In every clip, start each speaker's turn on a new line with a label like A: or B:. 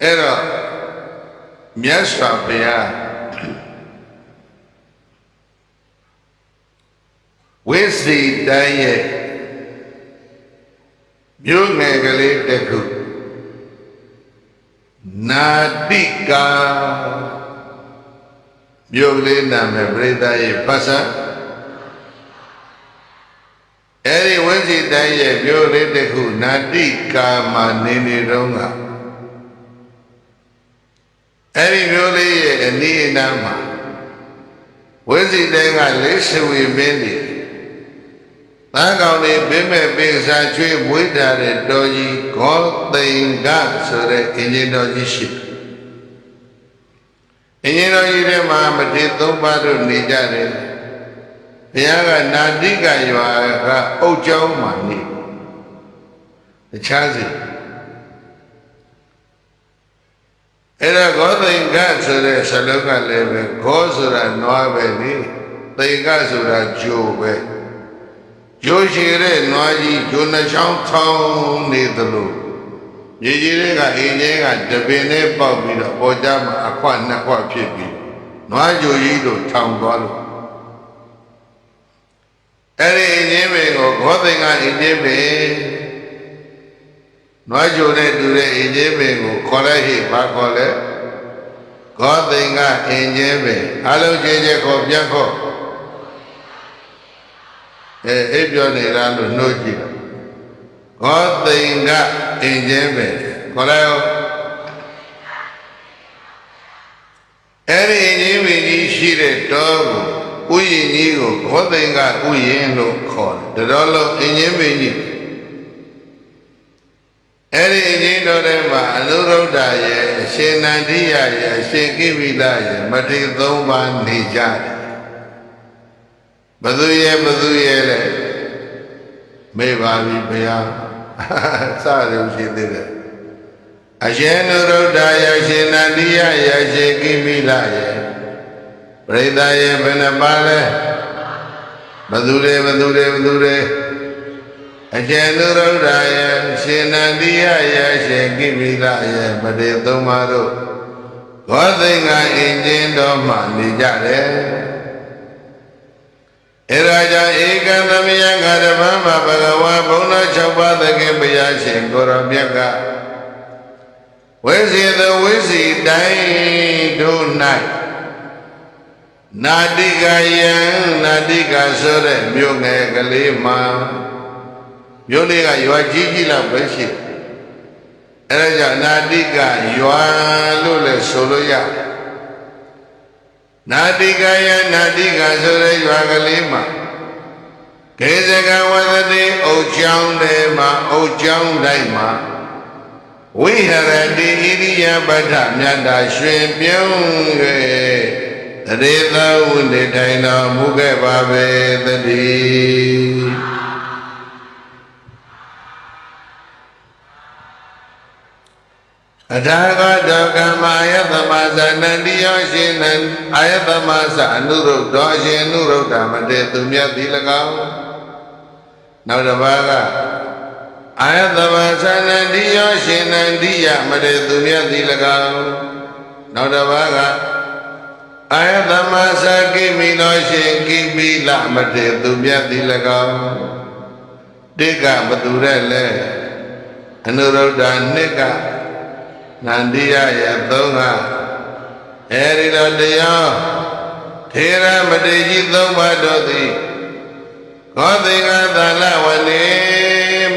A: အဲ့တော့မြတ်စွာဘုရားဝိစီတိုင်းရဲ့မြို့ငယ်ကလေးတစ်ခုနာတိကာမြို့လေးနာမည်ပရိသတ်ရဲ့ဖတ်စာအဲ့ဒီဝိစီတိုင်းရဲ့မြို့လေးတစ်ခုနာတိကာမှာနေတော့ကအဲ့ဒီမြို့လေးရဲ့အနီးအနားမှာဝိစီတိုင်းကလေးဆွေမင်းနေသားကောင်လေးပြင်းမဲ့ပိစာချွေးမွေးထားတဲ့တော်ကြီးဂေါသိင်္ဂဆိုတဲ့အင်ဂျင်တော်ကြီးရှိအင်ဂျင်တော်ကြီးထဲမှာမထေရသုံးပါးတို့နေကြတယ်ဘုရားကနာတိကရွာကအုတ်ကျောင်းမှာနေတခြားစီအဲ့ဒါဂေါသိင်္ဂဆိုတဲ့ဆလောကလည်းပဲဂေါဆိုတာနွားပဲလေသိင်္ဂဆိုတာဂျိုပဲဂျိုရှိတဲ့နွားကြီးဂျိုနှချောင်းထောင်းနေသလိုမြေကြီးတွေကအိမ်ကြီးကတပင်နဲ့ပေါက်ပြီးတော့ပေါ်ကြမှာအခွနှစ်ခွဖြစ်ပြီးနွားဂျိုကြီးတို့ထောင်သွားလို့အဲ့ဒီအိမ်ကြီးပင်ကိုဂေါသိင်္ဂအိမ်ကြီးပင်နွားဂျိုနဲ့တူတဲ့အိမ်ကြီးပင်ကိုခေါ်လိုက်ဟိဘာခေါ်လဲဂေါသိင်္ဂအိမ်ကြီးပင်အလုံးချင်းချင်းခေါ်ပြန်ခေါ်အိပ်ပြောနေတာလို့နှုတ်ကြည့်ဂေါသိင်္ဂအင်ကျင်းပဲခေါ်လိုက်အောင်အဲ့ဒီအင်ကျင်းပင်ကြီးရှိတဲ့တောကိုဥယျာဉ်ကြီးကိုဂေါသိင်္ဂဥယျာဉ်လို့ခေါ်တယ်တော်လုံးအင်ကျင်းပင်ကြီးအဲ့ဒီအင်ကျင်းတော်ထဲမှာအနုရုဒ္ဓရဲ့အရှင်နန္ဒီယရဲ့အရှင်ကိဗိလရဲ့မထေရသုံးပါးနေကြတယ်ဘသူရဲ့လဲမေ့ပါပြီဘုရားစရုံရှိသေးတယ်အရှင်နုရုဒ္ဓရဲ့အရှင်နန္ဒီယရဲ့အရှင်ကိဗိလရဲ့ပရိသတ်ရဲ့ဘယ်နှပါလဲဘသူတွေအရှင်နုရုဒ္ဓရဲ့အရှင်နန္ဒီယရဲ့အရှင်ကိဗိလရဲ့မထေရသုံးပါးတို့ဂေါသိင်္ဂအင်ကျင်းတော်မှနေကြတယ်အဲ့ဒါကြောင့်ဧကံသမယငါတပန်းမှာဘဂဝါဘုံတော်၆ပါးသခင်ဘုရားရှင်ကိုရောမြတ်ကဝိစီသောဝိစီတိုင်းတို့၌နာတိကယံနာတိကဆိုတဲ့မြို့ငယ်ကလေးမှာမြို့လေးကရွာကြီးလောက်ပဲရှိအဲ့ဒါကြောင့်နာတိကရွာလို့လည်းဆိုလို့ရတယ်နာတိကယနာတိကဆိုတဲ့ရွာကလေးမှာကေဇကဝသတိအုတ်ချောင်းထဲမှာအုတ်ချောင်းတိုင်းမှာဝိဟရတိဣရိယပဋ္ဌမြတ်တာရွှင်ပြုံး၍တရေသောဝိနေထိုင်တော်မူခဲ့ပါပေသတည်းအထာဂတောကမ္မအာယတမသနန္တိယောရှင်နံအာယတမသအနုရုဒ္ဓောရှင်အနုရုဒ္ဓမတေသူမြတ်သည်၎င်းနောက်တစ်ပါးကအာယတမသနန္တိယောရှင်နန္တိယမတေသူမြတ်သည်၎င်းနောက်တစ်ပါးကအာယတမသကိမိလောရှင်ကိမိလမတေသူမြတ်သည်၎င်းတိကဘသူတဲ့လဲအနုရုဒ္ဓနှစ်ကနန္ဒီယရဲ့သုံးကအဲဒီတော့တရားထေရမတေကြီးသုံးပါးတို့သည်ဂေါသိင်္ဂသလဝနေ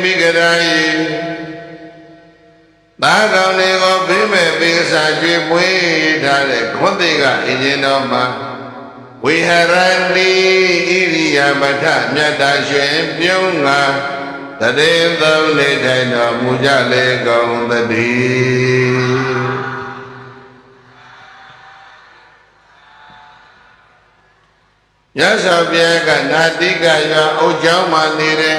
A: မိဂရာယီသာကောင်တွေကိုဘိမဲ့ပိစာကျွေးပွေးထားတဲ့ဂေါသိင်္ဂအင်ဂျင်တော်မှာဝိဟရဏိဣရိယာပဋ္ဌမြတ်တာရွှင်ပြုံးငါတရေသုံးနေထိုင်တော်မူကြလေကုန်သတည်းရသော်ပြေကနာတိကရွာအုတ်ကျောင်းမှနေတယ်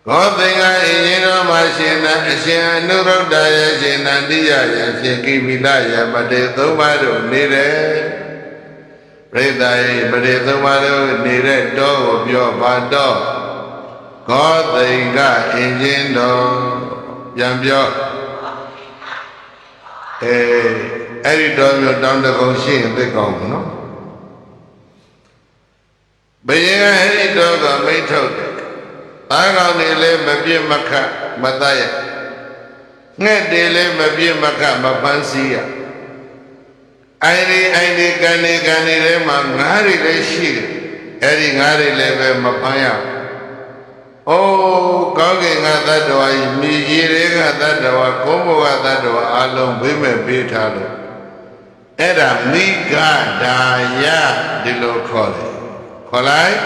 A: ဂေါသိင်္ဂအင်ဂျင်တော်မှာရှင်နာအရှင်အနုရုဒ္ဓရဲ့ရှင်နန္တိယရဲ့ရှင်ကိမိလရဲ့မတေသုံးပါးတို့နေတယ်ပရိသတ်ရဲ့မတေသုံးပါးတို့နေတဲ့တောကိုပြောပါတော့ဂေါသိင်္ဂအင်ဂျင်တော်ပြန်ပြော အဲ့ဒီတော်မျိုးတောင်းတကုံရှိရင်သိကောင်းဘူးနော်ဘယင်ကအဲ့ဒီတော်ကမိတ်ထုတ်တယ်သားကောင်တွေလည်းမပြစ်မခတ်မတတ်ရငှက်တွေလည်းမပြစ်မခတ်မဖမ်းဆီးရအိုင်ဒီကန်နေထဲမှာငါးတွေလည်းရှိတယ်အဲ့ဒီငါးတွေလည်းပဲမဖမ်းရအိုးကောင်းကင်ကသတ္တဝါကြီးမြေကြီးတွေကသတ္တဝါကုန်းဘောကသတ္တဝါအလုံးဘေးမဲ့ပေးထားလို့အဲ့ဒါမိဂဒါယဒီလိုခေါ်တယ်ခေါ်လိုက်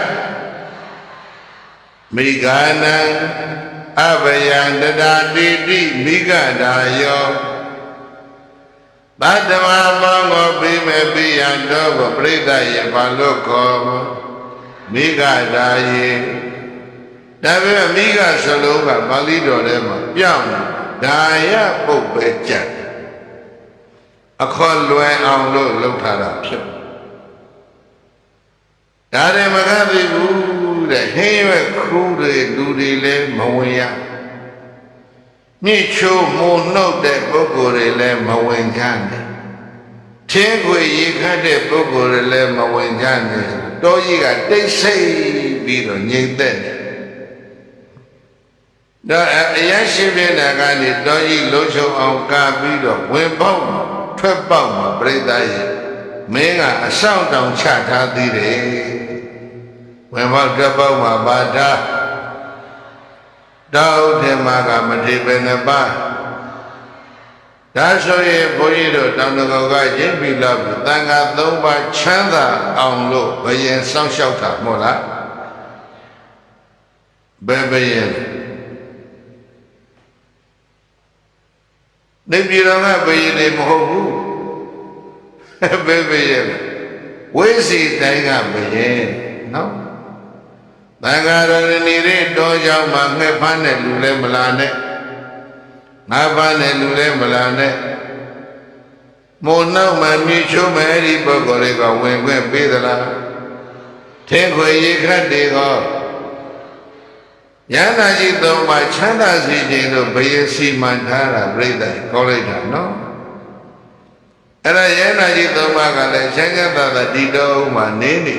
A: မိဂနံအဘယံတတာတိတိမိဂဒါယောသတ္တဝါမောကိုပြီးမဲ့ပြီးရတော့ကိုပြိဿရေဘာလို့ခေါ်မိဂဒါယေဒါပေမဲ့မိဂဆိုလို့ကပါဠိတော်ထဲမှာပြောင်းဒါယပုတ်ပဲကြံအခေါ်လွယ်အောင်လို့လုပ်ထားတာဖြစ်ဒါတွေမကသေးဘူးတဲ့ဟင်းရွက်ခူးတွေလူတွေလည်းမဝင်ရမြင့်ချိုးမှုနှုတ်တဲ့ပုဂ္ဂိုလ်တွေလည်းမဝင်ကြနဲ့ထင်းခွေရေခတ်တဲ့ပုဂ္ဂိုလ်တွေလည်းမဝင်ကြနဲ့တောကြီးကတိတ်ဆိတ်ပြီးတော့ငြိမ်သက်တယ်တော့အရရှိပြနာကနေတောကြီးလုံးချုံအောင်ကာပြီးတော့ဝင်ပေါက်ထွက်ပေါက်မှာပြိဿရဲ့မင်းကအဆောင်တောင်ချထားသေးတယ်ဝင်ပေါက်ထွက်ပေါက်မှာပါထားတောက်ထဲမှာကမထေပဲနှစ်ပါးဒါဆိုရင်ဘုန်းကြီးတို့တောင်တကောကရင်းပြီးလောက်ပြီးတန်ခါ၃ပါးချမ်းသာအောင်လို့ဘယင်စောင့်ရှောက်တာမဟုတ်လားဘယ်ဘယင်နေပြည်တော်ကဘယင်တွေမဟုတ်ဘူးဘယ်ဘယင်ဝိစီတိုင်းကဘယင်နော်တန်ခါရဏီတွေတောကြောင့်မှငှက်ဖမ်းတဲ့လူလည်းမလာနဲ့ငါးဖမ်းတဲ့လူလည်းမလာနဲ့မို့နောက်မှမြေချိုးမဲ့အဲ့ဒီပုဂ္ဂိုလ်တွေကဝင်ခွင့်ပေးသလားထင်းခွေရေခတ်တွေကယန္တာကြီးသုံးပါချမ်းသာစေခြင်းတို့ဘယင်စီမံထားတာပြိဿကောင်းလိုက်တာနော်အဲ့ဒါယန္တာကြီးသုံးပါကလည်းချမ်းသာသာဒီတော့မှနေနေ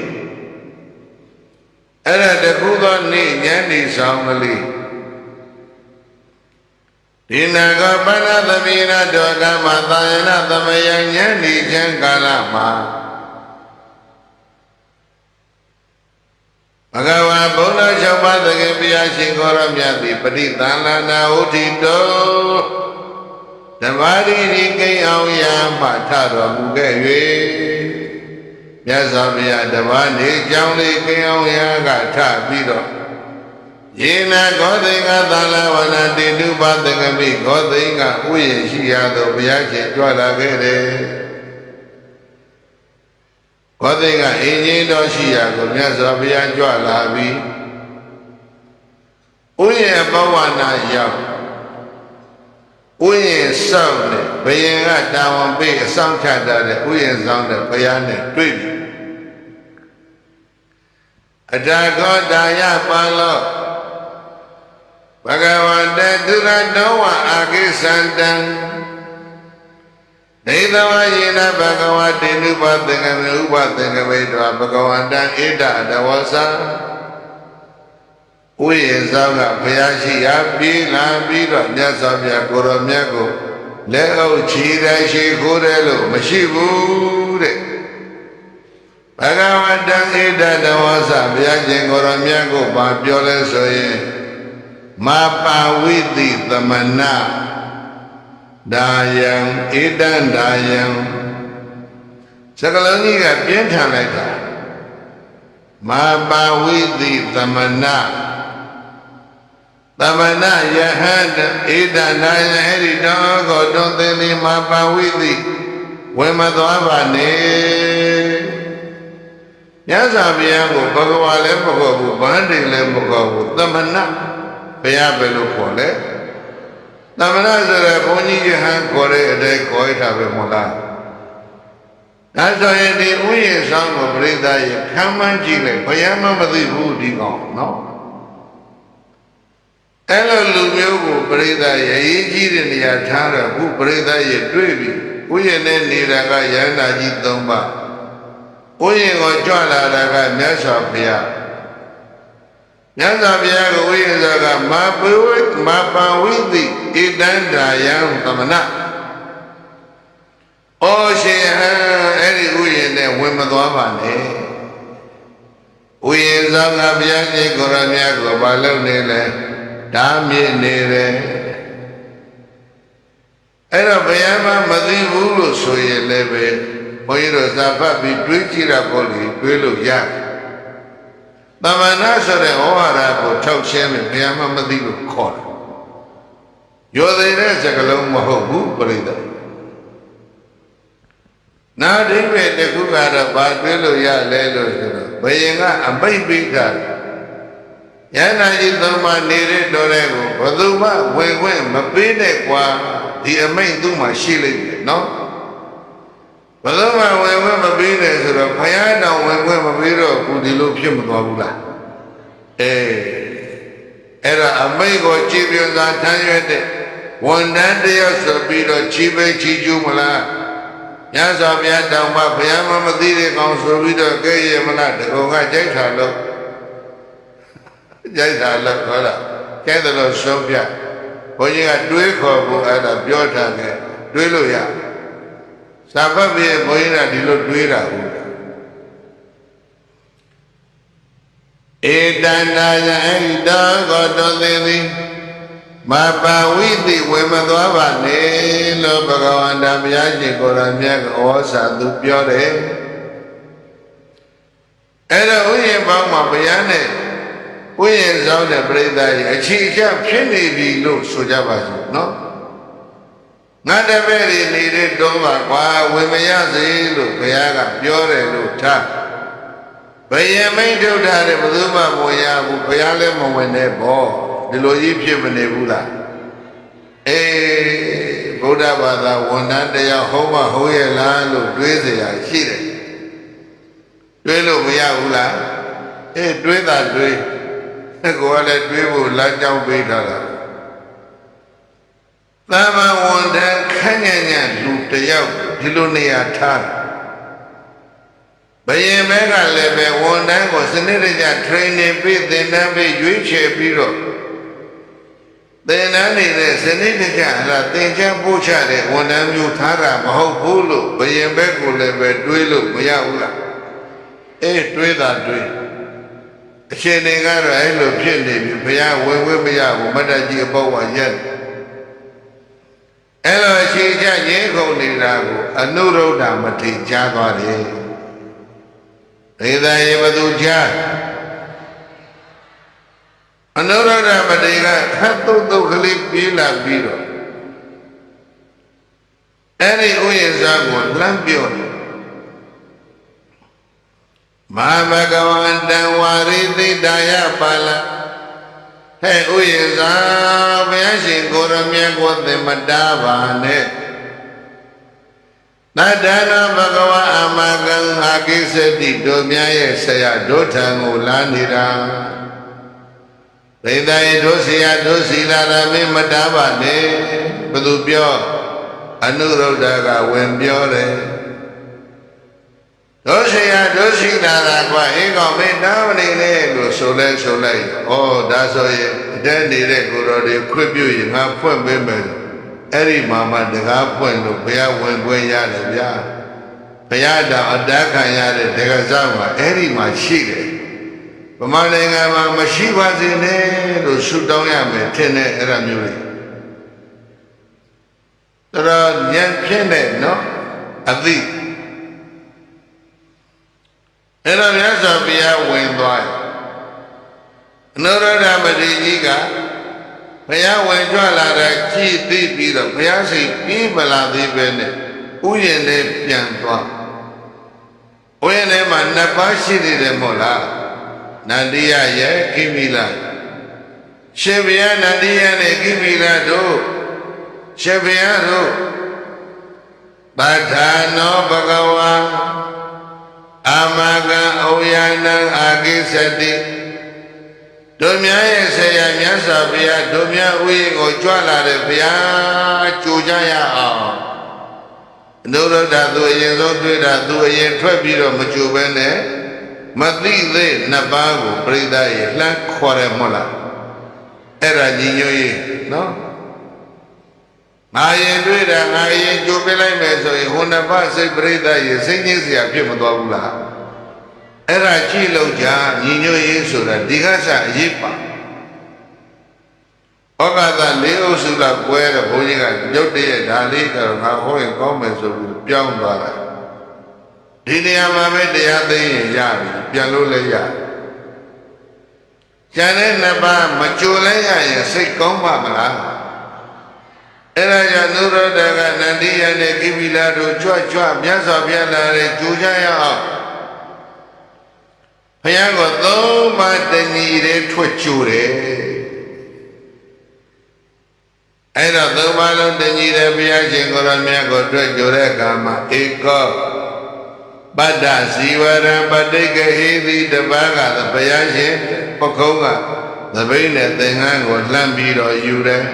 A: အဲ့ဒါတခုသောနေ့ညနေဆောင်ကလေးဒီနာကပဏ္ဏသမီရတောကမသာယနာသမယညနေချမ်းကာလမှာဘဂဝါဘုရား၆ပါးသခင်ဘုရားရှင်ကိုရောမြတ်သည်ပရိသန္လနာဝဋ္ဌိတောဓမ္မရီဒီကိအောင်ရာမှထတော်မူခဲ့၍မြတ်စွာဘုရားဓမ္မနေကြောင်းလေးကိအောင်ရာကထပြီးတော့ယေနဂောသိင်္ဂသလဝနတေတုပသင်္ကမိဂောသိင်္ဂဥယျာရှိရာသို့ဘုရားရှင်ကြွလာခဲ့တယ်ဂောသိင်္ဂအင်းကြီးတော်ရှိရာကိုမြတ်စွာဘုရားကြွလာပြီးဥယျာဘဝနာရောက်ဥယျာဆောင်တဲ့ဘယင်ကတာဝန်ပေးအဆောင်ချတာတဲ့ဥယျာဆောင်တဲ့ဘုရားနဲ့တွေ့ပြီအတာခောတာယပါလောဘဂဝတတုရတောဝအာကိသန္တံဒိဋ္ဌဝယေနဘဂဝတေနုပသင်္ကမေဥပသင်္ကမေတောဘဂဝတံဣဒတဝသံဥယျာဆောင်ကဘုရားရှိရာပြေးလာပြီးတော့မြတ်စွာဘုရားကိုရောမြတ်ကိုလက်အုပ်ချီတယ်ရှိခိုးတယ်လို့မရှိဘူးတဲ့ဘဂဝတံဣဒတဝသဘုရားရှင်ကိုရောမြတ်ကိုဘာပြောလဲဆိုရင်မပါဝိတိသမနဒါယံဣဒံဒါယံစကလုံးကြီးကပြင်းထန်လိုက်တာမပါဝိတိသမနသမနယဟံဣဒံဒါယံအဲ့ဒီတော်ကိုတွင်သင်သည်မပါဝိတိဝင်မသွားပါနဲ့မြတ်စွာဘုရားကိုဘဂဝါလည်းမခေါ်ဘူးဗန္တိလည်းမခေါ်ဘူးသမနဘုရားဘယ်လိုခေါ်လဲသမဏဆိုရယ်ဘုန်းကြီးယဟန်ခေါ်တဲ့အတိုင်းခေါ်ရတာပဲမဟုတ်လားဒါဆိုရင်ဒီဥယျာဉ်ဆောင်ကိုပြိဿရဲ့ခံမှန်းကြည့်လိုက်ဘုရားမှမသိဘူးဒီကောင်နော် အဲ့လိုလူမျိုးကိုပရိသတ်ရဲ့အရေးကြီးတဲ့နေရာထားတော့ခုပရိသတ်ရဲ့တွေ့ပြီဥယျာဉ်နဲ့နေတာကရဟန္တာကြီး၃ပါးဥယျာဉ်ကိုကြွလာတာကမြတ်စွာဘုရားမြတ်စွာဘုရားကဥယျာဉ်စွာကမာပဝိသိဣတန္တာယံသမဏဩရှင်ဟံအဲ့ဒီဥယျာဉ်နဲ့ဝင်မသွားပါနဲ့ဥယျာဉ်စွာကဘုရားရှင်ကိုရမြတ်ကိုဘာလုပ်နေလဲဓာမြင့်နေတယ်အဲ့တော့ဘုရားမသိဘူးလို့ဆိုရင်လည်းပဲဘုန်းကြီးတို့စာဖတ်ပြီးတွေးကြည့်ရပေါ့လေတွေးလို့ရတယ်သမဏဆိုတဲ့ဩဝါဒကိုထောက်ရှင်းပြီးဘုရားမသိလို့ခေါ်တယ်ရောသေးတဲ့စကားလုံးမဟုတ်ဘူးပြိဿနာဒိဗေတခုကတော့ဘာတွေးလို့ရလဲလို့ဆိုတော့ဘယင်ကအမိတ်ပိဋကယန္နာကြီးသုံးပါးနေတဲ့တော်တဲ့ကိုဘယ်သူမှဝင်ခွင့်မပေးနဲ့ကွာဒီအမိတ်သူ့မှာရှိလိမ့်မယ်နော်ဘယ်သူမှဝင်ခွင့်မပေးနဲ့ဆိုတော့ဘုရားတော်ဝင်ခွင့်မပေးတော့ဘူးဒီလိုဖြစ်မသွားဘူးလားအဲ့ဒါအမိတ်ကိုကြည်ပြစွာထမ်းရွက်တဲ့ဝန်တန်းတယောက်ဆိုပြီးတော့ချီးပေးချီးကျူးမလားမြတ်စွာဘုရားတောင်မှဘုရားမသိတဲ့ကောင်ဆိုပြီးတော့ကဲရမလားတကောင်ကကြိုက်တာလို့ကြိုက်တာလို့ဟောလားကဲတယ်လို့ဆုံးပြဘုန်းကြီးကတွေးခေါ်ဖို့အဲ့ဒါပြောထားခဲ့တွေးလို့ရစာဖတ်ပြီးဘုန်းကြီးကဒီလိုတွေးတာဟုတ်ဧတန္တာယဣတောကောတောသေသည်မပါဝိသိဝေမသွားပါနဲ့လို့ဘဂဝန္တာဘုရားရှင်ကိုယ်တော်မြတ်ကဩဇာသူပြောတယ်အဲ့တော့ဥယျာဉ်ပေါင်းမှာဘုရားနဲ့ဥယျာဉ်ဆောင်တဲ့ပြိဿရဲ့အခြေချဖြစ်နေပြီလို့ဆိုကြပါစို့နော်ငါတပည့်တွေနေတဲ့တုံးပါကွာဝင်မရစေလို့ဘုရားကပြောတယ်လို့ထားဘယံမိတ်ထုတ်ထားတဲ့ဘယ်သူမှမဝင်ရဘူးဘုရားလည်းမဝင်နဲ့ပေါ့ဒီလိုကြီးဖြစ်မနေဘူးလားဗုဒ္ဓဘာသာဝန်ထမ်းတရားဟောမဟုတ်ရဲ့လားလို့တွေးเสียရှိတယ်တွေးလို့မရဘူးလားတွေးတာတွေးကိုယ်ကလည်းတွေးဖို့လမ်းကြောင်းပေးထားတာသာမန်ဝန်ထမ်းခန့်ညံ့လူတယောက်ဒီလိုနေရာထားဘယင်ဘက်ကလည်းပဲဝန်ထမ်းကိုစနစ်တကျ training ပေးသင်တန်းပေးရွေးချယ်ပြီးတော့သင်တန်းနေတဲ့စနစ်တကျသင်ချပို့ချတဲ့ဝန်ထမ်းမျိုးထားတာမဟုတ်ဘူးလို့ဘယင်ဘက်ကိုလည်းပဲတွေးလို့မရဘူးလားတွေးတာတွေးအရှင်တွေကတော့အဲ့လိုဖြစ်နေပြီဘုရားဝင်ခွင့်မရဘူးမတ္တကြီးအပေါ့ဝရက်အဲ့လိုအခြေချရင်းကုန်နေတာကိုအနုရုဒ္ဓမထေရကြားသွားတယ်ဒေသယေဘသူကြားအနုရုဒ္ဓမထေရကခတ်တုတ်တုတ်ကလေးပြေးလာပြီးတော့အဲ့ဒီဥယျာဉ်စားကိုလှမ်းပြောတယ်မဘဂဝန္တံဝါရိသိတာယပါဠဟဲ့ဥယျာဉ်သာဘုရားရှင်ကိုရမြတ်ကိုသင်မတားပါနဲ့တတ္တနာဘဂဝါအမကံအာကိစ္စတိတို့မြတ်ရဲ့ဆရာတို့ထံကိုလာနေတာဒိဋ္ဌိတို့ဆရာတို့စီလာရမင်းမတားပါနဲ့ဘယ်သူပြောအနုရုဒ္ဓကဝင်ပြောတယ်တို့ဆရာတို့ရှိတာကွာကောင်မင်းတားမနေနဲ့လို့ဆိုလိုက်ဩဒါဆိုရင်အတဲနေတဲ့ကိုတော်တွေခွင့်ပြုရင်ငါဖွင့်ပေးမယ်အဲ့ဒီမှာတကားဖွင့်လို့ဘုရားဝင်ခွင့်ရတယ်ဗျာဘုရားတော်အတ္တခံရတဲ့တက္ကသမှာအဲ့ဒီမှာရှိတယ်ဗမာနိုင်ငံမှာမရှိပါစေနဲ့လို့ဆုတောင်းရမယ်ထင်တယ်အဲ့ဒါမျိုးလေးတော်ဉာဏ်ဖြစ်နေနော်အသိအဲ့တော့မြတ်စွာဘုရားဝင်သွားတယ်အနုရုဒ္ဓမထေရကြီးကဘုရားဝင်ကြွလာတဲ့ကြည်သိပြီးတော့ဘုရားစိတ်ပြီးမလာသေးပဲနဲ့ဥယျာဉ်လေးပြန်သွားဥယျာဉ်ထဲမှာနှစ်ပါးရှိနေတယ်မို့လားနန္ဒီယရဲ့ကိမိလရှင်ဘုရားနန္ဒီယနဲ့ကိမိလတို့ရှင်ဘုရားတို့ပဋ္ဌာနောဘဂဝါအာမကံဩယာနံအာကိစ္စတိ တို့များရဲ့ဆရာမြတ်စွာဘုရားတို့များဥယျာဉ်ကိုကြွလာတဲ့ဘုရားကြိုကြရအောင်အနုရုဒ္ဓသူအရင်ဆုံးတွေ့တာသူအရင်ထွက်ပြီးတော့မကြိုဘဲနဲ့မသိသေးနှစ်ပါးကိုပြိဿရဲ့လှမ်းခေါ်တယ်မဟုတ်လားအဲ့ဒါညီညွတ်ရေးနော်ငါရင်တွေ့တာငါရင်ကြိုပြလိုက်မယ်ဆိုရင်ဟိုနှစ်ပါးစိတ်ပြိဿရဲ့စိတ်ငြိမ်းစရာဖြစ်မသွားဘူးလားအဲ့ဒါကြည့်လို့ကြာညီညွတ်ရေးဆိုတာဒီကစားအရေးပါဩဃာတလေးအုပ်စုကကွဲတဲ့ဘုန်းကြီးကရုပ်တရက်ဒါလေးကတော့ငါဟောရင်ကောင်းမယ်ဆိုပြီးပြောင်းသွားတာဒီနေရာမှာပဲတရားသိရင်ရပြီပြန်လို့လည်းရကျန်တဲ့နှစ်ပါးမကြိုလဲရရင်စိတ်ကောင်းပါမလားအဲ့ဒါကြောင့်နုရောဓကနန္ဒီယနဲ့ကိပိလာတို့ကြွကြွမြတ်စွာဘုရားလာတဲ့ကြိုကြရအောင်ဘုရားကိုသုံးပါးတညီတဲ့ထွက်ကြိုတယ်အဲ့တော့သုံးပါးလုံးတညီတဲ့ဘုရားရှင်ကိုရောမြတ်ကိုတွေ့ကြတဲ့အခါမှာဧကောပတ္တဇီဝရံပဋိက္ခဟိတိတပါးကဘုရားရှင်ပခုံးကသပိတ်နဲ့သင်္ကန်းကိုလှမ်းပြီးတော့ယူတယ်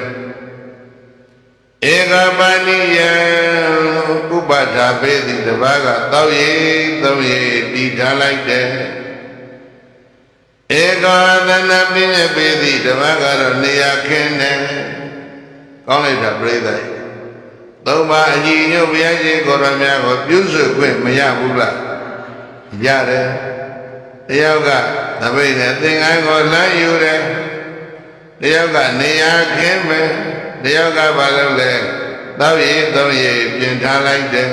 A: ဧကပါဏိယံဥပထာပေတိတပါးကတောက်ရည်သုံးရည်တည်ထားလိုက်တယ်ဧကာသနာပိညပေတိတပါးကတော့နေရာခင်းတယ်ကောင်းလိုက်တာပြိဿသုံးပါးအညီညွတ်ဘုရားရှင်ကိုရောမြတ်ကိုပြုစုခွင့်မရဘူးလားရတယ်တယောက်ကသပိတ်နဲ့သင်္ကန်းကိုလှမ်းယူတယ်တယောက်ကနေရာခင်းပဲတယောက်ကဘာလုပ်လဲတောက်ရည်သုံးရည်ပြင်ထားလိုက်တယ်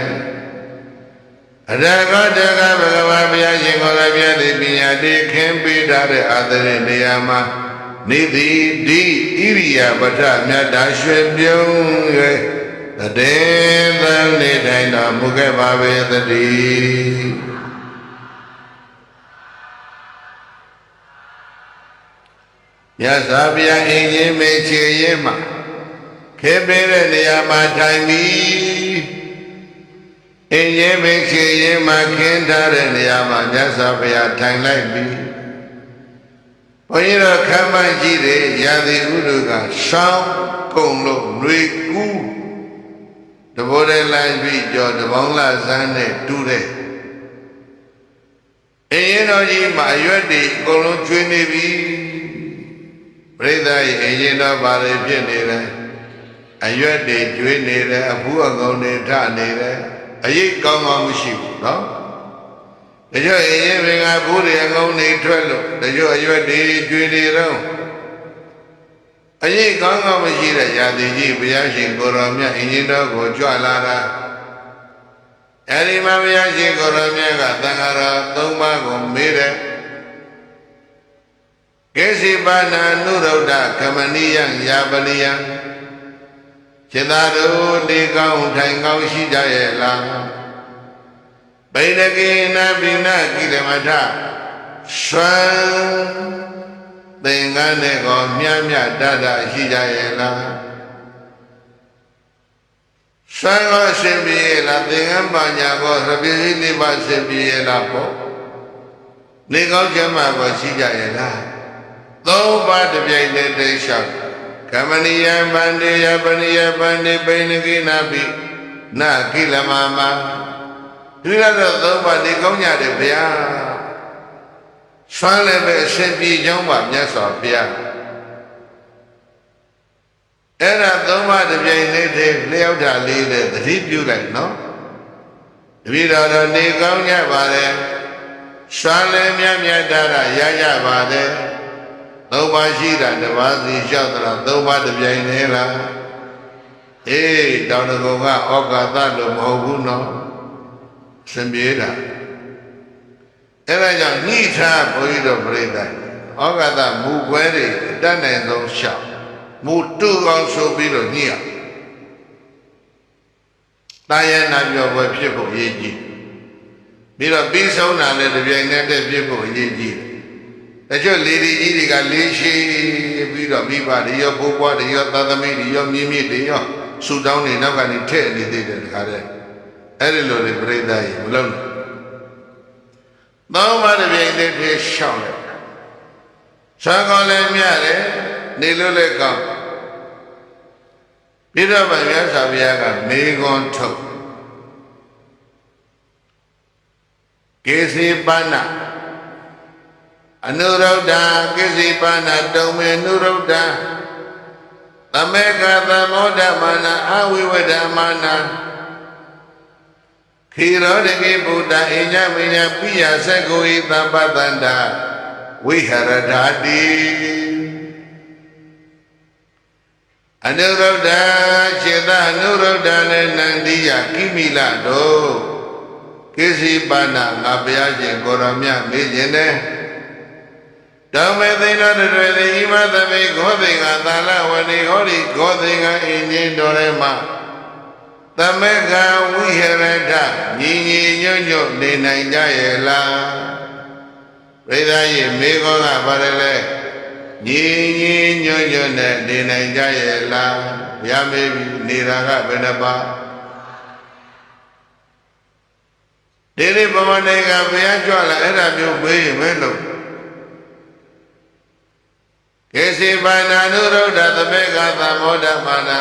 A: အရဂောတကဘဂဝါဘုရားရှင်ကိုရောမြတ်သည်ပညာတိခင်းပေးထားတဲ့အာသရေနေရာမှာနေသည်ဒီဣရိယာပထမြတ်တာရွှေပြုံး၍တည်သံနေတိုင်းတော်မူခဲ့ပါပေသတည်းမြတ်စွာဘုရားအင်ကြီးမေချေရင်မှာခေပေးတဲ့နေရာမှာထိုင်ပြီးအင်ကြီးမေချေရင်မှာခင်းထားတဲ့နေရာမှာမြတ်စွာဘုရားထိုင်လိုက်ပြီးဘုန်းကြီးတို့ခမ်းမကြီးတဲ့ရာသီဥတုကရှောင်းကုန်လို့ຫນွေကူးတဘောတဲ့လိုက်ပြီးကြော်တပေါင်းလာစမ်းနဲ့တူးတဲ့အင်းတော်ကြီးမှာအရွက်တွေအကုန်လုံးကျွေးနေပြီပြိဿရဲ့အင်းတော်ဘာတွေဖြစ်နေလဲအရွက်တွေကျွေးနေတယ်အဖူးအကောင်တွေထနေတယ်အရေးကောင်းကောင်းမရှိဘူးနော်တချို့အင်းဘင်္ဂဘူးတွေအကောင်တွေထွက်လို့တချို့အရွက်တွေကျွေးနေတော့အရေးကောင်းကောင်းမရှိတဲ့ရာသီကြီးဘုရားရှင်ကိုရောမြတ်အင်းကြီးတော်ကိုကြွလာတာအဲဒီမှာဘုရားရှင်ကိုရောမြတ်ကသံဃာတော်သုံးပါးကိုမေးတယ်ကေစီပါဏာနုရုဒ္ဓကမဏိယံယာပလိယံခြေသာတို့ဒီကောင်းထိုင်ကောင်းရှိကြရဲ့လားဗိဒကေနပိနကိလမထဆွမ်းသင်္ကန်းနဲ့ကောမြတ်မြတ်တတရှိကြရဲ့လားဆွမ်းကောအရှင်ပြေလားသင်္ကန်းပညာကောသပိစိနိဗ္ဗာန်ရှင်ပြေလားပေါ့နေကောင်းချမ်းသာကောရှိကြရဲ့လားသုံးပါးတပြိုင်တည်းတိတ်လျှောက်ကမဏိယဗန္တေယပဏိယဗန္တေပိဏကိနာပိနကိလမမဒီလိုတော့သုံးပါးနေကောင်းကြတယ်ဗျာဆွမ်းလည်းပဲအရှင်ပြေကြောင်းပါမြတ်စွာဘုရားအဲ့ဒါသုံးပါးတပြိုင်တည်းလျှောက်တာလေးနဲ့သတိပြုလိုက်နော်တပည့်တော်တို့နေကောင်းကြပါတယ်ဆွမ်းလည်းမြတ်မြတ်တာရရပါတယ်သုံးပါးရှိတာတစ်ပါးစီလျှောက်တာသုံးပါးတပြိုင်တည်းလားအေးတောင်တကုံကဩကာသလို့မဟုတ်ဘူးနော်စင်ပြေတာအဲ့ဒါကြောင့်ညှိထားဘုန်းကြီးတို့ပြိဿဩကာသမူကွဲတွေအတတ်နိုင်ဆုံးလျှောက်မူတူအောင်ဆိုပြီးတော့ညှိအောင်တာယနာပြောပွဲဖြစ်ဖို့အရေးကြီးပြီးတော့ပြီးဆုံးတာလည်းတပြိုင်တည်းဖြစ်ဖို့အရေးကြီးတချို့လေဒီကြီးတွေကလေးရှိပြီးတော့မိဘတွေရောဘိုးဘွားတွေရောသာသမီတွေရောမြင့်မြင့်တွေရောဆူတောင်းနေနောက်ကနေထည့်နေသေးတယ်တခါတည်းအဲ့ဒီလိုလေပြိဿကြီးမလုံးနဲ့သုံးပါးတပြိုင်တည်းရှောက်လိုက် စားကောင်းလည်းမြတယ်နေလို့လည်းကောင်းပြီးတော့ဗမြတ်စွာဘုရားကမေခွန်းထုတ်ကေစီပဏအနုရုဒ္ဓကေစီပဏတုံမေနုရုဒ္ဓသမေကသမောဓမာနအဝိဝဒမာနခိရောတကိဗုဒ္ဓအညမိညာပိယသက္ကိုဤသဗ္ဗတန္တာဝိဟရဓာတိအနုရုဒ္ဓခြေသအနုရုဒ္ဓနဲ့နန္ဒီယကိမိလတို့ကိစီပါဏငါဘုရားရှင်ကိုရောမြတ်မေးခြင်းနဲ့တောင်းမေသိဏတော်တွေသည်ဣမသမေဂောသိင်္ဂသာလဝတိဟောဒီဂောသိင်္ဂအင်းကြီးတော်ထဲမှာသမေကဝိဟရထညီညီညွတ်ညွတ်နေနိုင်ကြရဲ့လားပြိဿရဲ့မေဃောကပါတယ်လေညီညီညွတ်ညွတ်နဲ့နေနိုင်ကြရဲ့လားဘုရားမေးပြီးနေတာကဘယ်နှပါဒီနေ့ဗမာနိုင်ငံဘုရားကြွလာအဲ့ဒါမျိုးမေးရင်မဲလို့ကေစီပါဏာနုရုဒ္ဓသမေကသမောဓမာန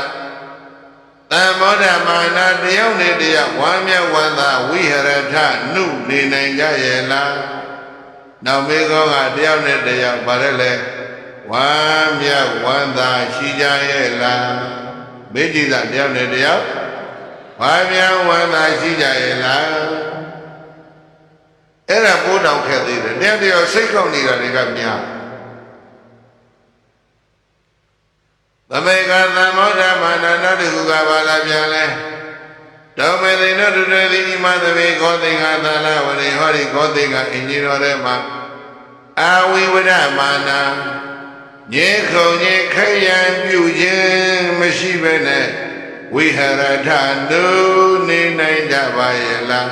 A: သမောဓမာနတယောက်နဲ့တယောက်ဝမ်းမြောက်ဝမ်းသာဝိဟရထနုနေနိုင်ကြရဲ့လားနောက်မေကောကတယောက်နဲ့တယောက်ဗါတယ်လေဝမ်းမြောက်ဝမ်းသာရှိကြရဲ့လားမေကြည်သာတယောက်နဲ့တယောက်ဝမ်းမြောက်ဝမ်းသာရှိကြရဲ့လားအဲ့ဒါပိုးတောင်ခက်သေးတယ်တယောက်တယောက်စိတ်ကောက်နေတာတွေကများသမေကသမောဓမာနနောက်တစ်ခုကဘာလာပြန်လဲတောမေသိဏတုတေတိဣမသမေဂောသိင်္ဂသာလဝရိဟောဒီဂောသိင်္ဂအင်ကြီးတော်ထဲမှာအာဝိဝဒမာနညေခုံညေခရံပြုခြင်းမရှိဘဲနဲ့ဝိဟရထနုနေနိုင်ကြပါရဲ့လား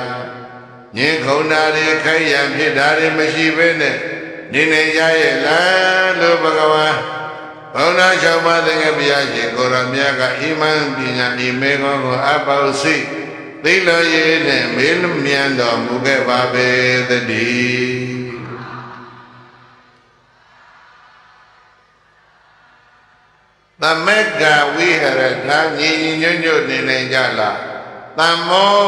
A: ညေခုံတာတွေခရံဖြစ်တာတွေမရှိဘဲနဲ့နေနိုင်ကြရဲ့လားလို့ဘဂဝါဘုရား၆ပါးသင်္ကေဘုရားရှင်ကိုရောမြတ်ကဣမံပညာဤမေကောကိုအပေါစိသိလို့ရည်နဲ့မေးလို့မြန်တော်မူခဲ့ပါပေသတည်းသမက္ကဝိဟရထညီညီညွတ်ညွတ်နေနိုင်ကြလားသမော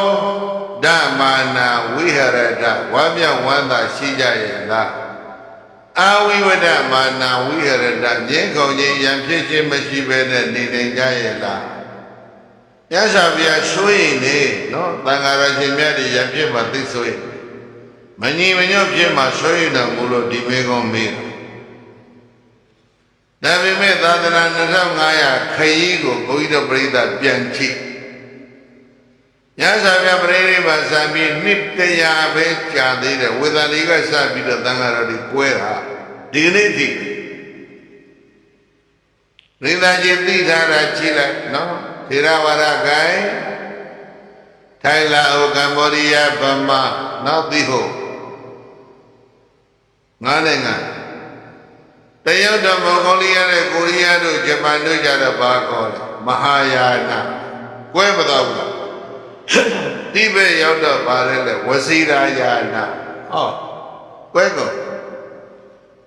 A: ဓမာနာဝိဟရထဝါမြောက်ဝမ်းသာရှိကြရဲ့လားအာဝိဝဒမာနာဝိဟရတမြဲကုန်ခြင်းရံဖြစ်ခြင်းမရှိဘဲနဲ့နေနိုင်ကြရဲ့လားရသော်ဗျာဆိုရင်လေနော်တန်ဃာရရှင်မြတ်တွေရံဖြစ်မှသိဆိုရင်မညီမညွတ်ဖြစ်မှဆိုရင်တော့မလို့ဒီမေကောမေးဒါပေမဲ့သာသနာ2500ခရီးကိုဘုန်းကြီးတို့ပြိဿပြန်ကြည့်ညစာပြပရိနိဗ္ဗာန်စံပြီးနှစ်100ပဲကြာသေးတယ်ဝေဒာလီကစပြီးတော့သံဃာတော်တွေကွဲတာဒီနေ့ထိရိသကြီးသိထားတာကြည့်လိုက်နော်သေရဝါဒဂိုင်းထိုင်လာအိုကမ္ဘောဒီးယားဗမာနောက်သိဟုတ်9နိုင်ငံတရုတ်တို့မော်ဂိုလီးယားနဲ့ကိုရီးယားတို့ဂျပန်တို့ကြတော့ဘာခေါ်လဲမဟာယာနကွဲမတော့ဘူးတိဘက်ရောက်တော့ပါတယ်လေဝစီရာယာနာဟောကွဲကုန်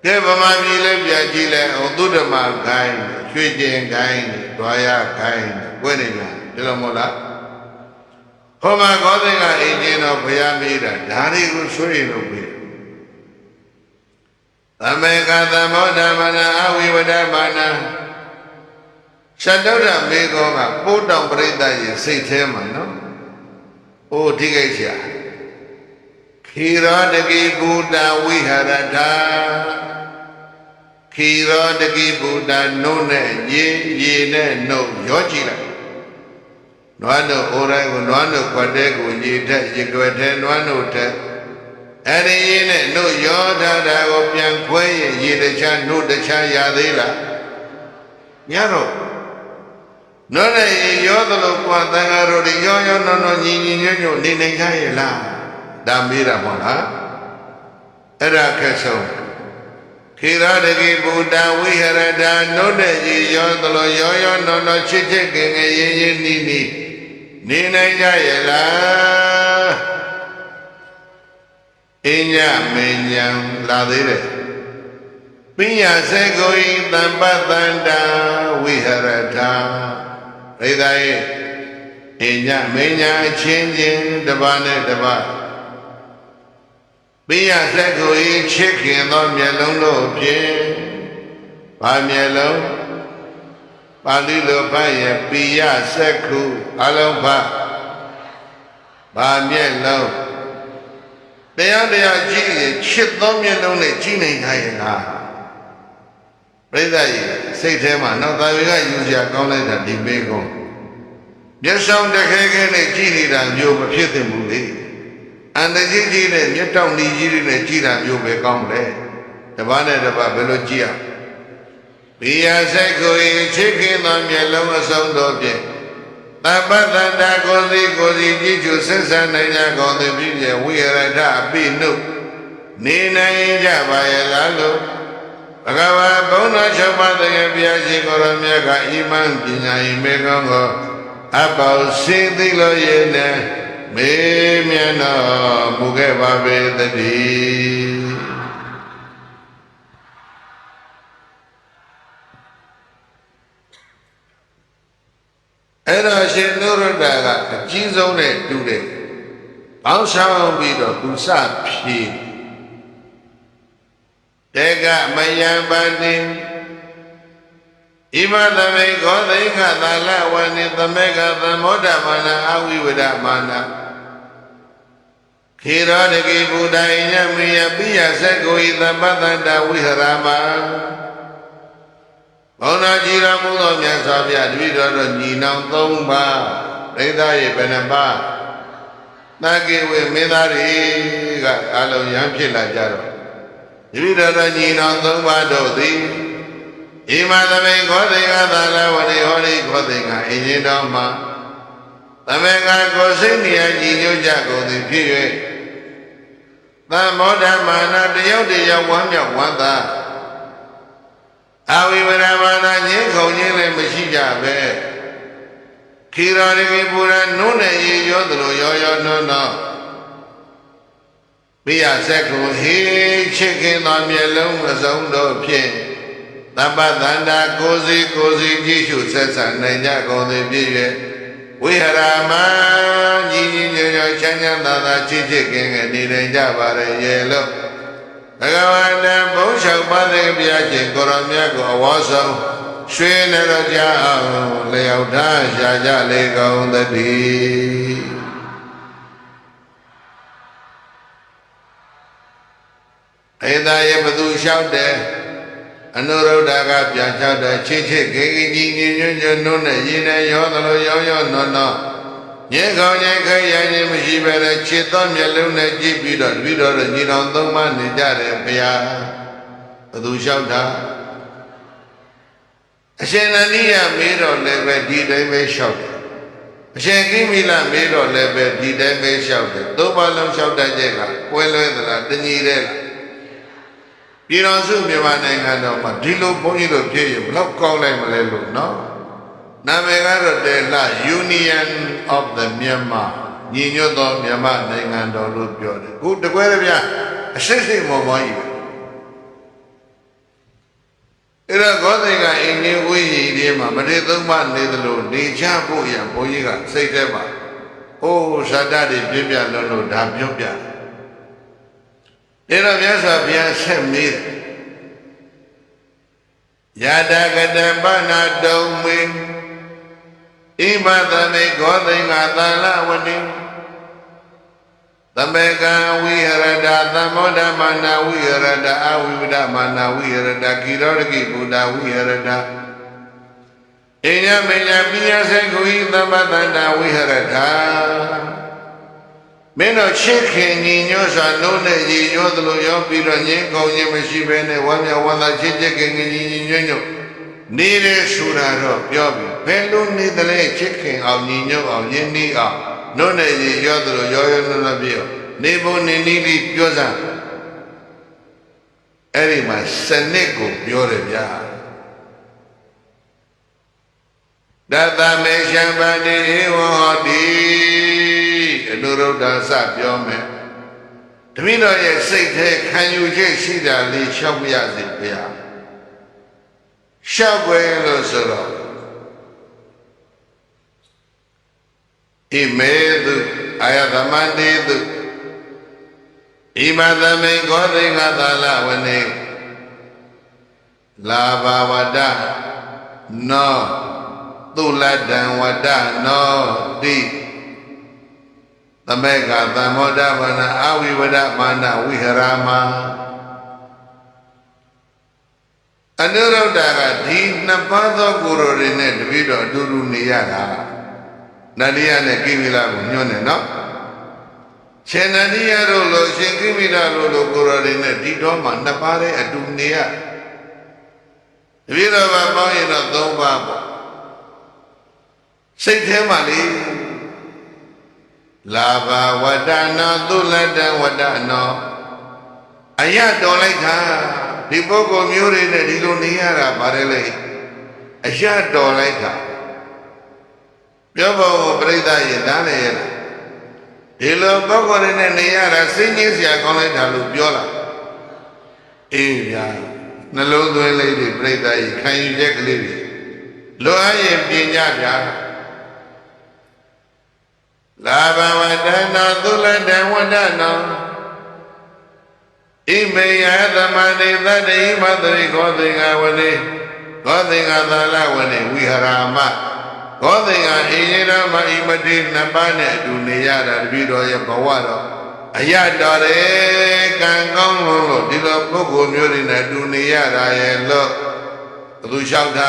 A: ကဲဗမာပြည်လည်းပြန်ကြည့်လိုက်အောင်သုဒ္ဓမခိုင်းရွှေကျင်ခိုင်းဒွာရခိုင်းကွဲနေလားဒီလိုမဟုတ်လားဟောမှာကောသိကအင်ဂျင်တော်ဘုရားမေးတာဒါတွေကိုဆွေးလို့ပြီသမေကသမောဓမနာအဝိဝဒမာနရှတ္တုဒ္ဓမေကောကပိုးတောင်ပရိသတ်ရဲ့စိတ်ထဲမှာနော်အိုဒီကိစ္စခိရောတကိဗုဒ္ဓဝိဟရထာခိရောတကိဗုဒ္ဓနုနဲ့ရေနဲ့နှုတ်ရောကြည့်လိုက်နွားတို့အိုတိုင်းကိုနွားတို့ခွက်တဲ့ကိုရေထက်ရေခွက်တဲ့နွားတို့ထက်အဲ့ဒီရေနဲ့နှုတ်ရောထားတာကိုပြန်ခွဲရင်ရေတခြားနှုတ်တခြားရသေးလားညတော့နော်နဲ့ရောသလိုကွာတန်ဃာတော်တွေရောနော်ညီညီညွတ်ညွတ်နေနိုင်ကြရဲ့လားဒါမေးတာပေါ့လားအဲ့ဒါခက်ဆုံးခေရတကိဗုဒ္ဓဝိဟရတာနှုတ်တဲ့ရေရောသလိုရောနော်ချစ်ချစ်ခင်ခင်ရင်းနီးနေနိုင်ကြရဲ့လားအင်းညမင်းညာလာသေးတယ် ပိယစေကိုဤတမ္ပတန္တာဝိဟရထာပရိသတ်ရဲ့အညမင်းညာအချင်းချင်းတပါးနဲ့တပါးပိယစေကိုဤချစ်ခင်သောမျက်လုံးတို့ဖြင့်ဗာမျက်လုံးပါဠိလိုဖတ်ရင်ပိယစေကုအလုံးဖတ်ဗာမျက်လုံးတရားကြည့်ရင်ချစ်သောမျက်လုံးနဲ့ကြည့်နိုင်ကြရဲ့လားပရိသတ်ကြီးစိတ်ထဲမှာတော့သာဝေကယူစရာကောင်းလိုက်တာဒီမေကုန်းမျက်စောင်းတခဲခဲနဲ့ကြည့်နေတာမျိုးမဖြစ်သင့်ဘူးလေအန္တကြီးကြီးနဲ့မျက်တောင်ကြီးကြီးတွေနဲ့ကြည့်တာမျိုးပဲကောင်းမလဲတပတ်နဲ့တပတ်ဘယ်လိုကြည့်ရဘိယာစိတ်ကိုချစ်ခင်သောမျက်လုံးအစုံတော်ဖြင့်သဗ္ဗတန္တာကိုယ်စီကြည့်ချူဆက်ဆံနိုင်ကြကုန်သည်ဖြစ်ရဲ့ဝိရထအပိနုနေနိုင်ကြပါရဲ့လားလို့ဘဂဝါဘုန်းတော်ချုပ်ပါတဲ့ဘုရားရှင်ကိုရောမြတ်ကဣမံပညာဤမေကောင်းကိုအပေါစေသိလို့ရည်နဲ့မေမြတ်တော်မူခဲ့ပါပေတည်းအဲ့တော့ရှင်နုရတကအကြီးဆုံးနဲ့တူတယ်။ဘောင်းဆောင်ပြီးတော့သူစဖြေတေကမယံပန္တိဣမသမေခောသိခသလဝနိသမေကသမောဒမာနအဝိဝဒမာနခေရောတကိဘုဒ္ဓိညမိယပိယသက္ကိုဤသဗ္ဗတန္တဝိဟရမဘုန်းတော်ကြီးတော်မူသောမြတ်စွာဘုရားတပည့်တော်တို့ညီနောင်၃ပါးဒိဋ္ဌာရဲ့ဘယ်နှပါးသက္ကေဝေမင်းသားတွေကအာလုံးရန်ဖြစ်လာကြတော့တပည့်တော်တို့ညီနောင်၃ပါးတို့သည်ဣမသမေခောသိကသာလဝတိဟောတိခောသိကအင်းရင်တော်မှာသမေကကိုစိတ်နေရကြည်ညို့ကြကုန်သည်ဖြစ်၍သမောဓမာနတယောက်တယောက်ဝမ်းမြောက်ဝမ်းသာအဝိဝရမာနငြင်းခုန်ခြင်းလည်းမရှိကြပဲခေရောတကိပူရနုနဲ့ရေရောသလိုရောနောပိယစက္ခုဟေချစ်ခင်သောမျက်လုံးအစုံတို့ဖြင့်သဗ္ဗတန္တာကိုယ်စီကြည့်ရှုဆက်ဆံနိုင်ကြကုန်သည်ဖြစ်၍ဝိဟရမညီညွတ်ချမ်းသာချစ်ခင်နေနိုင်ကြပါရဲ့လို့ဘဂဝန္တဘုန်းလျှောက်ပါတဲ့ဘုရားရှင်ကိုရောမြတ်ကိုအဝါဆုံးရွှေနဲ့တော့ကြအောင်လျောက်ထားရှာကြလေကုန်သတည်းဧသာယေဘသူလျှောက်တယ်အနုရုဒ္ဓကပြန်လျှောက်တယ်ချစ်ခင်ကြီးညွတ်နုနဲ့ရင်းနဲ့ရောသလိုရောနောညေခေါင်းညေခိုင်ရခြင်းမရှိပဲနဲ့ချစ်သောမျက်လုံးနဲ့ကြည့်ပြီးတော့တပည့်တော်ညီတော်၃ပါးနေကြတယ်ဘုရားဘသူလျှောက်တာအရှင်နန္ဒီယမေးတော့လည်းပဲဒီတိုင်းပဲလျှောက်တယ်အရှင်ကိမိလမေးတော့လည်းပဲဒီတိုင်းပဲလျှောက်တယ်၃ပါးလုံးလျှောက်တတ်တဲ့ကကွဲလွဲသလားတညီတဲ့လားပြည်တော်စုမြန်မာနိုင်ငံတော်မှာဒီလိုဘုန်းကြီးတို့ဖြစ်ရင်ဘလောက်ကောင်းလိုက်မလဲလို့နော်နာမည်ကတော့တေလ Union of the Myanmar ညီညွတ်သောမြန်မာနိုင်ငံတော်လို့ပြောတယ်ခုတကွဲဗျာအစစ်မော်မော်ကြီးပဲအဲ့တော့ဂောသိကအင်းကြီးဝိဟိဒီမှာမထေသုံးပါးနေသလိုနေချဖို့ရဘုန်းကြီးကစိတ်ထဲမှာအိုးဇာတတွေပြပြလို့ဒါပြောပြတယ်အဲ့တော့မြတ်စွာဘုရားဆက်မေးယတာကတံပနာတုံမေဣမသမေခောသိင်္ဂသလဝတိသမေကံဝိဟရတသမောဓမာနဝိဟရတအဝိဝဒမာနဝိဟရတကိရောတကိဘုဒ္ဓဝိဟရတအညမေညပိယစေကိုဤသမ္ပတန္တဝိဟရတမင်းတို့ချစ်ခင်ညီညွတ်စွာနှုတ်နဲ့ရည်ရောသလိုရောပြီးတော့ငြင်းခုန်ခြင်းမရှိဘဲနဲ့ဝမ်းမြောက်ဝမ်းသာချစ်ခင်ညီညွတ်နေရဆိုတာတော့ပြောပြီဘယ်လိုနေသလဲချစ်ခင်အောင်ညီညွတ်အောင်ယဉ်နီးအောင်နှုတ်နဲ့ရည်ရောသလိုရောနောပြည့်နေဖို့နေနည်းလေးပြောစမ်းအဲ့ဒီမှာစနစ်ကိုပြောတယ်ဗျာဒသမေရှံပါတိဧဝံဟောတိအနုရုဒ္ဓစပြောမယ်တပည့်တော်ရဲ့စိတ်ထဲခံယူချက်ရှိတာလေးလျှောက်ပြရစီဗျာ ရှောက်ွယ်လို့ဆိုတော့ဣမေတုအာယသမန္တိတုဣမသမိန်ခောသိင္ကသာလဝနေလာဘဝတ္တနောသုလတ္တံဝတ္တနောတိသမေကသံမောဒဘာနာအဝိဝဒမာနဝိဟရမအနုရုဒ္ဓကဒီနှစ်ပါးသောကိုယ်တော်တွေနဲ့တပည့်တော်အတူတူနေရတာနန္ဒီယနဲ့ကိမိလကိုညွှန်းတယ်နော်ရှင်နန္ဒီယတို့လိုရှင်ကိမိလတို့လိုကိုယ်တော်တွေနဲ့ဒီတော့မှနှစ်ပါးတည်းအတူနေရတပည့်တော်ကပေါင်းရင်တော့သုံးပါးပေါ့စိတ်ထဲမှာလေလာဘဝတ္တနောသုလတ္တဝတ္တနောအယတော်လိုက်တာဒီပုဂ္ဂိုလ်မျိုးတွေနဲ့ဒီလိုနေရတာပါတယ်လေအယတော်လိုက်တာပြောဖို့ပြိဿရဲ့နားလေရလားဒီလိုပုဂ္ဂိုလ်တွေနဲ့နေရတာစိတ်ငြိမ်းစရာကောင်းလိုက်တာလို့ပြောလာအေးဗျာနှလုံးသွင်းလေးတွေပြိဿရဲ့ခံယူချက်ကလေးတွေလိုအပ်ရင်ပြင်ကြဗျာလာဘဝတ္တနောသုလတ္တဝတ္တနောဣမေယသမန္တိသတ္တိမတ္တိခောသိင္ကဝနေခောသိင္ကသာလဝနေဝိဟရာမခောသိင္ကဣယေရမဣမတိနှစ်ပါးနဲ့အတူနေရတာတပည့်တော်ရဲ့ဘဝတော့အယတော်တယ်ကံကောင်းလို့ဒီလိုပုဂ္ဂိုလ်မျိုးတွေနဲ့အတူနေရတာရဲ့လို့သူလျှောက်တာ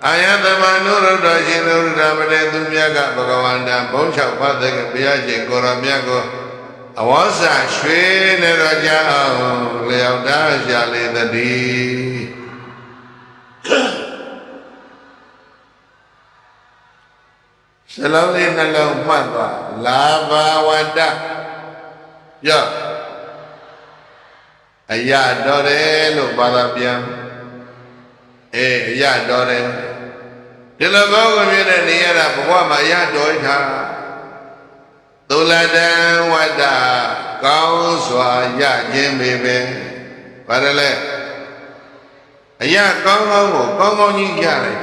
A: အာယသမနုရုဒ္ဓရှင်နုရုဒ္ဓမတေသူမြတ်ကဘဂဝန္တံဘုံ၆ပါးတဲ့ဘုရားရှင်ကိုရောမြတ်ကိုအဝါစာရွှေနဲ့တော့ကြအောင်လျောက်တာရှာလေတည်းစလုံးလေးနှလုံးမှတ်သွားလာဘဝတ္တရောအယတော်တယ်လို့ဘာသာပြန်အယတော်တယ်ဒီလိုဘောကမြင်တဲ့နေရတာဘဝမှာအယတော်ထာသုလတံဝတ္တကောင်းစွာရခြင်းပေပဲဘာလဲအယကောင်းကောင်းကိုကောင်းကောင်းကြီးရလိုက်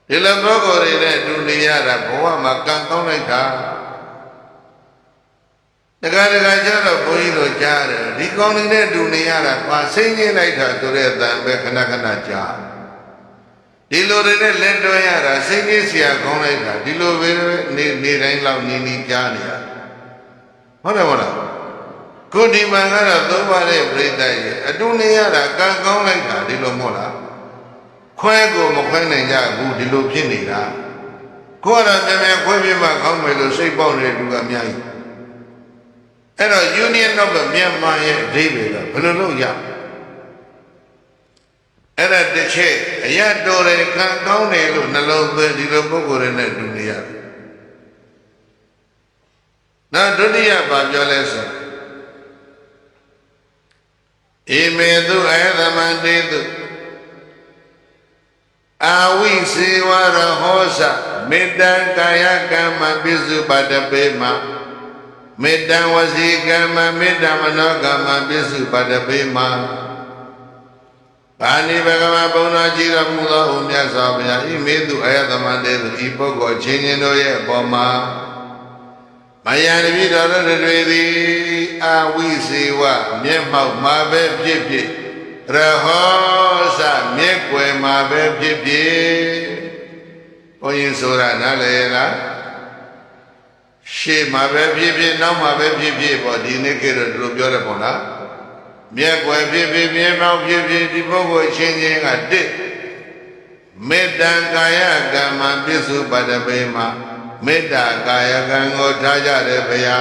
A: ဒီလိုပုဂ္ဂိုလ်တွေနဲ့တူနေရတာဘဝမှာကံကောင်းလိုက်တာတခါတခါကျတော့ဘုန်းကြီးတို့ကြားတယ်ဒီကောင်းနေတဲ့တူနေရတာပါစိမ့်ငင်းလိုက်တာဆိုတဲ့အတန်ပဲခဏခဏကြားဒီလိုတွေနဲ့လက်တွဲရတာစိတ်ကြီးเสียကောင်းလိုက်တာဒီလိုပဲနေတိုင်းလောက်နေကြားနေရဟုတ်တယ်မဟုတ်လားခုဒီမှာကတော့သုံးပါးတဲ့ပြိဿရဲ့အတူနေရတာကံကောင်းလိုက်တာဒီလိုမဟုတ်လားခွဲကိုမခွဲနိုင်ကြဘူးဒီလိုဖြစ်နေတာကိုယ်ကတော့တကယ်ခွဲပြမှကောင်းမယ်လို့စိတ်ပေါက်နေတဲ့လူကအများကြီးအဲ့တော့ Union of Myanmar ရဲ့အဓိပ္ပာယ်ကဘယ်လိုလုပ်ရအဲ့ဒါတစ်ချက်အရတော်တယ်ခံကောင်းတယ်လို့နှလုံးသွင်းဒီလိုပုဂ္ဂိုလ်တွေနဲ့တူနေရတယ်နောက်ဒုတိယဘာပြောလဲဆိုဣမေတုအယသမန္တေတုအာဝိစေဝရဟောစမေတ္တံကာယကမ္မပိစုပတ္တပေမမေတ္တံဝစီကမ္မမေတ္တမနောကမ္မပိစုပတ္တပေမဘာနိဘဂဝါဘုံတော်ကြည်တော်မူသောမြတ်စွာဘုရားဣမေတုအယသမန္တေတုဤပုဂ္ဂိုလ်ချင်းချင်းတို့ရဲ့အပေါ်မှာမယံတပိတော်တို့တွေသည်အာဝိစေဝမျက်မှောက်မှာပဲဖြစ်ဖြစ်ရဟောစမျက်ွယ်မှာပဲဖြစ်ဖြစ်ဘုန်းကြီးဆိုတာနားလည်လားရှေ့မှာပဲဖြစ်ဖြစ်နောက်မှာပဲဖြစ်ဖြစ်ပေါ့ဒီနေ့ကတော့ဒီလိုပြောတယ်ပေါ့လားမျက်ွယ်ဖြစ်ဖြစ်မျက်မှောက်ဖြစ်ဖြစ်ဒီပုဂ္ဂိုလ်ချင်းချင်းကတစ်မေတ္တံကာယကမ္မပိစုပတ္တပေမမေတ္တာကာယကံကိုထားကြတယ်ဗျာ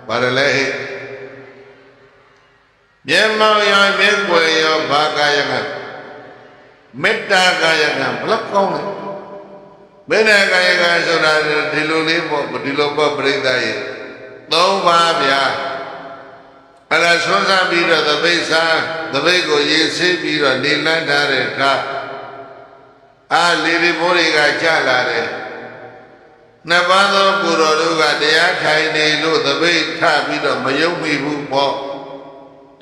A: ဘာလဲမျက်မှောက်ရောမျက်ွယ်ရောဘာကာယကံမေတ္တာကာယကံဘလောက်ကောင်းလဲမေတ္တာကာယကံဆိုတာဒီလိုလေးပေါ့ဒီလိုပေါ့ပြိဿရဲ့သုံးပါးဗျာအဲ့ဒါဆွမ်းစားပြီးတော့သပိတ်စားသပိတ်ကိုရေဆေးပြီးတော့နေလန်းထားတဲ့အခါလေဒီဘိုးတွေကကြလာတယ်နှစ်ပါးသောကိုယ်တော်တို့ကတရားထိုင်နေလို့သပိတ်ထပြီးတော့မယုံမိဘူးပေါ့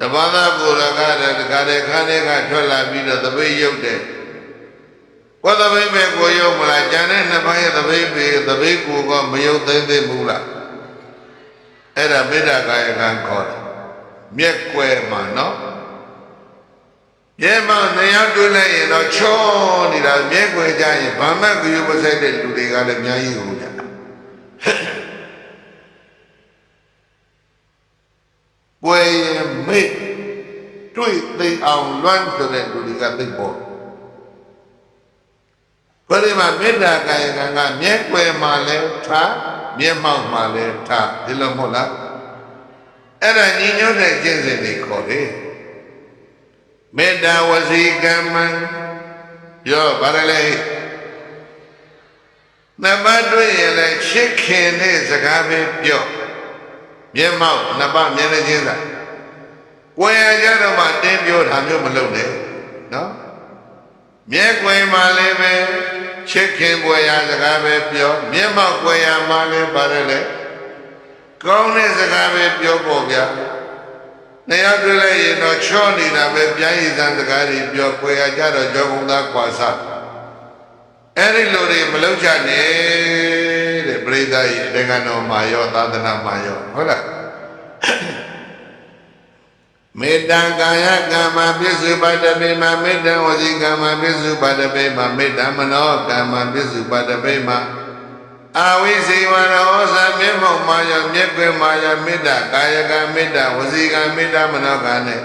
A: တဘာသာကိုရကတဲ့တကားတဲ့ခန်းတွေကထွက်လာပြီးတော့သပိတ်ရုပ်တယ်ကိုသပိတ်ပဲကိုရုပ်မလားကျန်တဲ့နှစ်ပိုင်းရဲ့သပိတ်ပဲသပိတ်ကိုကမရုပ်သိသိဘူးလားအဲ့ဒါမေတ္တာကာယကံခေါ်တယ်မျက်ကွယ်မှာနော်ရဲမောင်နေရောက်တွေ့လိုက်ရင်တော့ချောနေတာမျက်ကွယ်ကြရင်ဘာမှကြည့်မဆိုင်တဲ့လူတွေကလည်းအများကြီးဟုတ်ကြပွေမေ့တွေ့သိအောင်လွမ်းဆိုတဲ့လူတွေကသိပေါ်ဘယ်ဒီမှာမေတ္တာကာယကံကမျက်ကွယ်မှာလဲထားမျက်မှောက်မှာလဲထားဒီလိုမဟုတ်လားအဲ့ဒါညီညွတ်တဲ့ကျင့်စဉ်တွေခေါ်တယ်မေတ္တာဝစီကမ္မံပြောဗါရလေနမတွေ့ရင်လည်းချစ်ခင်တဲ့စကားပဲပြောမျက်မှောက်နှစ်ပါးမျက်နှာချင်းသာကိုယ်ရကြတော့မှတင်းပြောတာမျိုးမလုပ်နဲ့နော်မျက်ကွယ်မှာလည်းပဲချစ်ခင်ပွေရစကားပဲပြောမျက်မှောက်ကွယ်ရမှာလည်းဗါရလေကောင်းတဲ့စကားပဲပြောဖို့ဗျာနေရာတွေ့လိုက်ရင်တော့ချောနေတာပဲပြန်ရည်စံစကားတွေပြောပွေရကြတော့ကြောကုန်းသားကွာစားအဲ့ဒီလိုတွေမလုပ်ကြနဲ့တဲ့ပရိသတ်ကြီးတက္ကနောမှာရောသာသနာမှာရောဟုတ်လားမေတ္တာကာယကမ္မပစ္စုပ္ပတ္တပေမမေတ္တဝစီကမ္မပစ္စုပ္ပတ္တပေမမေတ္တမနောကမ္မပစ္စုပ္ပတ္တပေမအာဝိစေဝရောသမျက်မှောက်မှာရောမျက်ကွယ်မှာရောမေတ္တာကာယကမေတ္တာဝစီကမေတ္တာမနောကနဲ့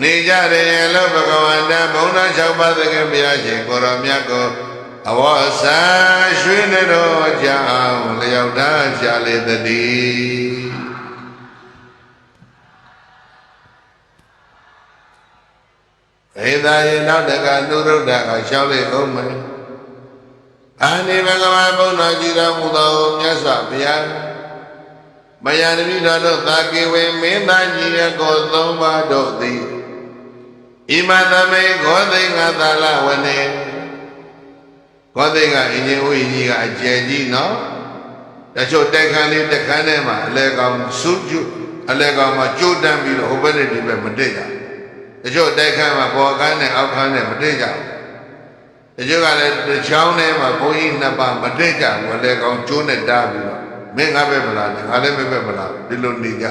A: နေကြတယ်လို့ဘဂဝန္တဘုံတော်၆ပါးသခင်ဘုရားရှင်ကိုရောမြတ်ကိုအဝါစာရွှေနေတော်ကြောင့်လျောက်တာကြလေတည်းဧသာယေနောက်တကနုရုဒ္ဓကရှောက်လေကုန်မယ်အာနိဘဂဝါဘုံတော်ကြည်တော်မူသောမြတ်စွာဘုရားမယတပိတော်တို့သာကေဝေမင်းသားညီရကိုသုံးပါးတို့သည်ဣမသမေခောသိင္ကသာလဝနေခောသိကအင်းကြီးဥယျာဉ်ကြီးကအကျယ်ကြီးနော်တချို့တိုက်ခန်းလေးတစ်ခန်းထဲမှာအလဲကောင်စုကျွအလဲကောင်မှာကြိုးတန်းပြီးတော့ဟိုဘက်နဲ့ဒီဘက်မတက်ကြတချို့တိုက်ခန်းမှာပေါ်ကန်းနဲ့အောက်ခန်းနဲ့မတက်ကြတချို့ကလည်းတစ်ချောင်းထဲမှာဘုန်းကြီးနှစ်ပါးမတက်ကြဘူးအလဲကောင်ကျိုးနဲ့တားပြီးတော့မင်းငါပဲမလားငါလည်းပဲမလားဒီလိုနေကြ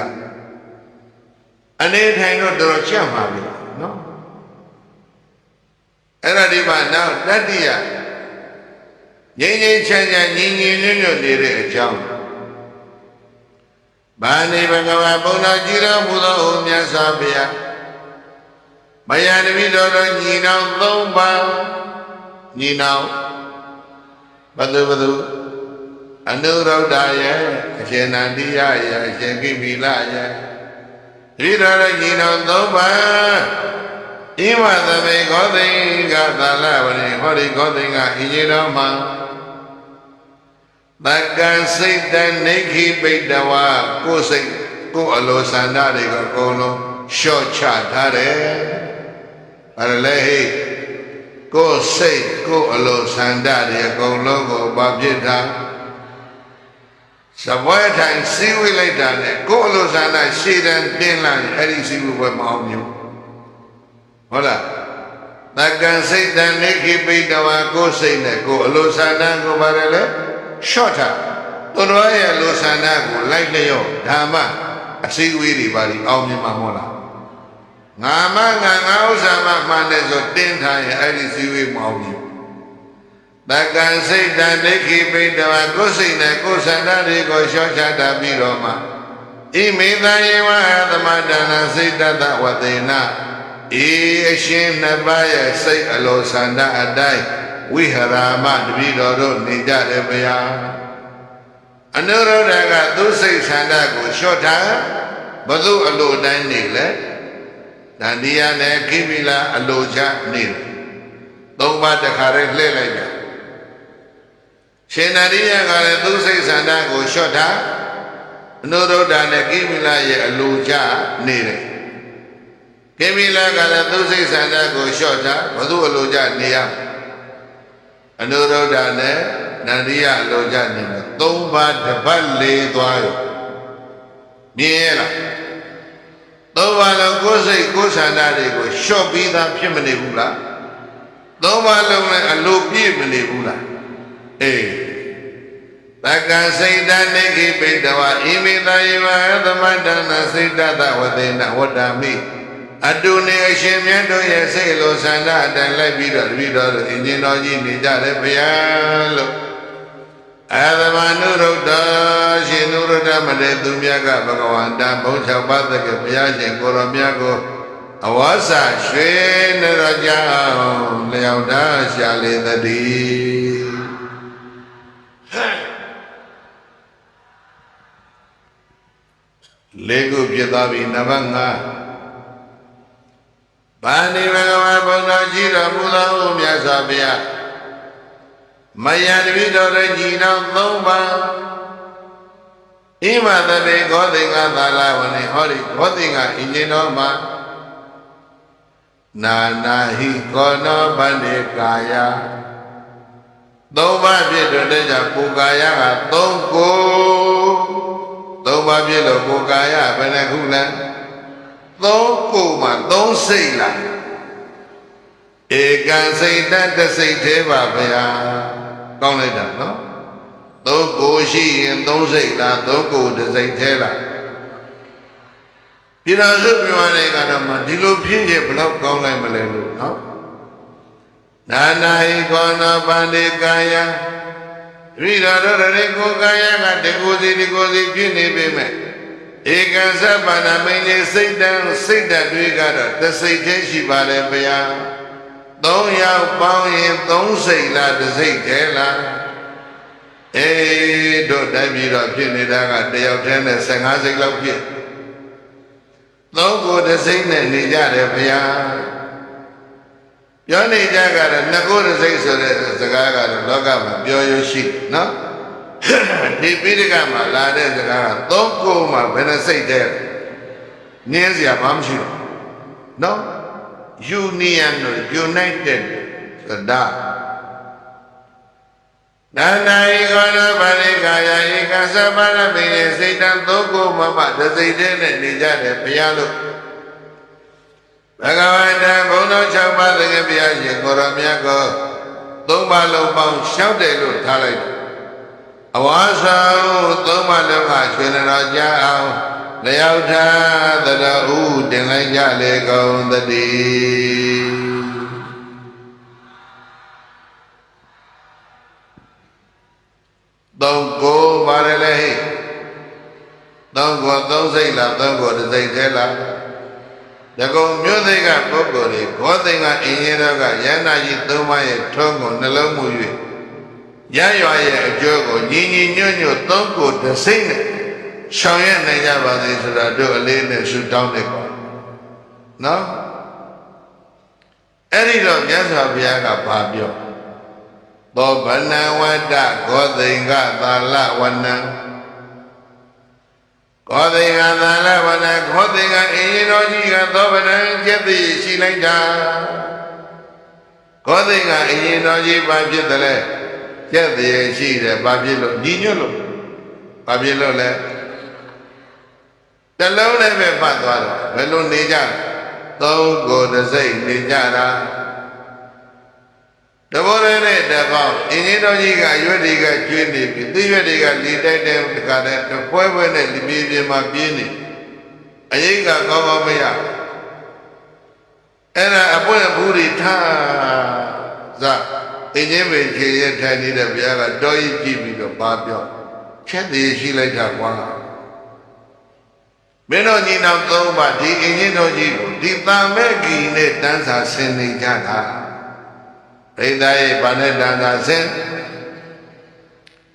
A: အနေထိုင်တော့တော်တော်ချက်မှာပြီနော်အဲ့ဒါဒီမှာနောက်တတိယငြိမ်းငြိမ်းချမ်းချမ်းညီညီညွတ်ညွတ်နေတဲ့အကြောင်းဘာနေဘဂဝါဘုံတော်ကြည်တော်မူသောအိုမြတ်စွာဘုရားမယတပိတော်တို့ညီနောင်၃ပါးညီနောင်ဘသူအနုရုဒ္ဓရဲ့အရှင်နန္ဒီယရဲ့အရှင်ကိမိလရဲ့ဒီတော်တို့ညီနောင်၃ပါးဣမသမေခောသိကသာလဝနေဟောဒီခောသိကအင်းကြီးတော်မှာတက္ကစိတ်တနိခိပိတဝါကိုယ်စိတ်ကိုယ်အလိုဆန္ဒတွေကအကုန်လုံးလျှော့ချထားတယ်အဲ့ဒါလေဟိကိုယ်စိတ်ကိုယ်အလိုဆန္ဒတွေအကုန်လုံးကိုဘာဖြစ်တာစပွဲထိုင်စီးဝေးလိုက်တာနဲ့ကိုယ်အလိုဆန္ဒရှေ့တန်းတင်းလာရင်အဲ့ဒီစီးဝေးပွဲမအောင်မြင်ဟုတ်လားတက္ကစိတ်တနိခိပိတဝါကိုယ်စိတ်နဲ့ကိုယ်အလိုဆန္ဒကိုပါတယ်လေရှော့ထားသူတော်ရဲ့အလိုဆန္ဒကိုလိုက်လျော့ဓမ္မအစည်းအဝေးတွေပါဒီအောင်မြင်မှာမဟုတ်လားငါမငါဥစ္စာမမှန်တယ်ဆိုတင်းထားရင်အဲ့ဒီစည်းဝေးမအောင်မြင်တက္ကစိတ်တနိခိပိတဝါကိုယ်စိတ်နဲ့ကိုယ်ဆန္ဒတွေကိုရှော့ချတာပြီးတော့မှဣမိသယေဝသမတနာစိတ်တတဝသေနဤအရှင်နှစ်ပါးရဲ့စိတ်အလိုဆန္ဒအတိုင်းဝိဟရာမတပိတော်တို့နေကြတယ်ဗျာအနုရုဒ္ဓကသူစိတ်ဆန္ဒကိုလျှော့ထားဘသူအလိုတိုင်းနေလဲတန်ဒီယနဲ့ခိမိလာအလိုချနေတယ်သုံးပါးတခါတည်းလှည့်လိုက်ကြရှင်နရိယကလည်းသူစိတ်ဆန္ဒကိုလျှော့ထားအနုရုဒ္ဓနဲ့ခိမိလာရဲ့အလိုချနေတယ်ခိမိလာကလည်းသူစိတ်ဆန္ဒကိုလျှော့ထားဘသူအလိုချနေရအနုရုဒ္ဓနဲ့နန္ဒီယအလိုချနေတယ်သုံးပါးတစ်ပတ်လေးသွားရောမြင်ရလား သုံးပါးလုံးကိုယ်စိတ်ကိုယ်ဆန္ဒတွေကိုလျှော့ပြီးသားဖြစ်မနေဘူးလားသုံးပါးလုံးလည်းအလိုပြည့်မနေဘူးလားအေးတက္ကစိတ်တနေခိပိတဝဣမိတယေဝသမတနာစိတ်တသဝသေနဝတ္တမိအတုနေအရှင်မြတ်တို့ရဲ့စိတ်လိုဆန္ဒအတိုင်းလိုက်ပြီးတော့တပည့်တော်တို့အင်ဂျင်တော်ကြီးနေကြတယ်ဗျာလို့အသမနုရုဒ္ဓရှင်နုရုဒ္ဓမတေသူမြတ်ကဘဂဝန္တဘုံ၆ပါးတကဘုရားရှင်ကိုရောမြတ်ကိုအဝါစာရွှေနရကြောင့်လျောက်တာရှာလေတည်းလေးခုဖြစ်သွားပြီနံပါတ်5ဗာဏိဘဂဝါဘုံတော်ကြီးတော်မူသောမြတ်စွာဘုရားမယတပိတော်ရဲ့ညီတော်3ပါးဣမတတေဂောသိင်္ဂသာလဝနေဟောဒီဂောသိင်္ဂအင်ဂျင်တော်မှာနာနာဟိကောနောဗန္တိကာယ3ပါးဖြစ်တဲ့ကြောင့်ကိုယ်ကာယက3ကို3ပါးဖြစ်လို့ကိုယ်ကာယဘယ်နှခုလဲ3ကိုမှ3စိတ်လားဧကံစိတ်တတစိတ်သေးပါဗျာကောင်းလိုက်တာနော်3ကိုရှိရင်3စိတ်လား3ကိုတစိတ်သေးလားဒီလိုစုပြောရတဲ့ကတော့မှဒီလိုဖြစ်ရင်ဘယ်လောက်ကောင်းလိုက်မလဲလို့နော်နာနာဟိကောနောပန္တိကာယရိတော်တို့ရေကိုကာယကတကူစီဖြစ်နေပေမဲ့ဧကံသဗ္ဗနာမိန်နေစိတ်တန်စိတ်ဓာတ်တွေကတော့တစိတ်သေးရှိပါလေဗျာ3ယောက်ပေါင်းရင်3စိတ်လားတစ်စိတ်သေးလားအေးတို့တိုင်းပြည်တော့ဖြစ်နေတာကတယောက်တည်းနဲ့15စိတ်လောက်ဖြစ်3ကိုတစ်စိတ်နဲ့နေကြတယ်ဗျာပြောနေကြကတော့2ကိုတစ်စိတ်ဆိုတဲ့စကားကတော့လောကမှာပြောရရှိနော်ဒီပိဋကမှာလာတဲ့စကားက3ကိုမှဘယ်နှစိတ်တဲ့နင်းစရာဘာမှမရှိတော့နော် union လို့ united ဆိုတာနာနာဤကောနောဗန္တိကာယဧကသဗ္ဗနမိနေစိတ်တံ3ကိုမှတစိတ်တည်းနဲ့နေကြတယ်ဘုရားလို့ဘဂဝန္တဘုံတော်6ပါးတကယ်ဘုရားရှင်ကိုရောမြတ်ကို3ပါးလုံးပေါင်းလျှောက်တယ်လို့ထားလိုက်အဝါဆောင်3ပါးလုံးကရွှေတော်ကြအောင်လျောက်ထားသရဥတင်လိုက်ကြလေကုန်သတည်း3ကိုပါတယ်လေ3ကို3စိတ်လား3ကိုတစ်စိတ်သေးလားတကုံမြို့သိကပုဂ္ဂိုလ်တွေဘောသိင်္ဂအင်ရင်တော်ကယန္နာကြီး3ပါးရဲ့ထုံးကိုနှလုံးမူ၍ရရွာရဲ့အကျိုးကိုညီညီညွတ်ညွတ်3ကိုတစ်စိတ်နဲ့ဆောင်ရွက်နိုင်ကြပါစေဆိုတာတို့အလေးနဲ့ဆုတောင်းနေပါနော်အဲ့ဒီတော့မြတ်စွာဘုရားကဘာပြောသောဗနဝတ္တဂောသိင်္ဂသာလဝနံဂောသိင်္ဂသာလဝနံဂောသိင်္ဂအင်ရင်တော်ကြီးကသောဗနံကျက်သိရှိလိုက်တာဂောသိင်္ဂအင်ရင်တော်ကြီးဘာဖြစ်တယ်လဲကျက်သိရှိတယ်ဘာဖြစ်လို့ညီညွတ်လို့ဘာဖြစ်လို့လဲတလုံးလည်းပဲပတ်သွားတော့ဘယ်လိုနေကြ3ကိုတစ်စိတ်နေကြတာတဘောရဲနဲ့တပေါင်းအင်းကြီးတော်ကြီးကရွက်တွေကကျွေးနေပြီသူရွက်တွေကလီတိုက်တဲ့တခါတည်းတပွဲနဲ့လီပြေးပြေးမှပြေးနေအရေးကကောင်းကောင်းမရအဲ့ဒါအပွင့်ဘူးတွေထားစအင်းကြီးပင်ခြေရထိုင်နေတဲ့ဘုရားကတော်ကြီးကြည့်ပြီးတော့ပါပြောချက်သေးရှိလိုက်တာကွာမင်းတို့ညီနောင်3ပါးဒီအင်ကြီးတော်ကြီးကိုဒီတန်မဲ့ကီနဲ့တန်းစာဆင်နေကြတာဒိဋ္ဌာရဲ့ဗာနဲ့တန်းစာဆင်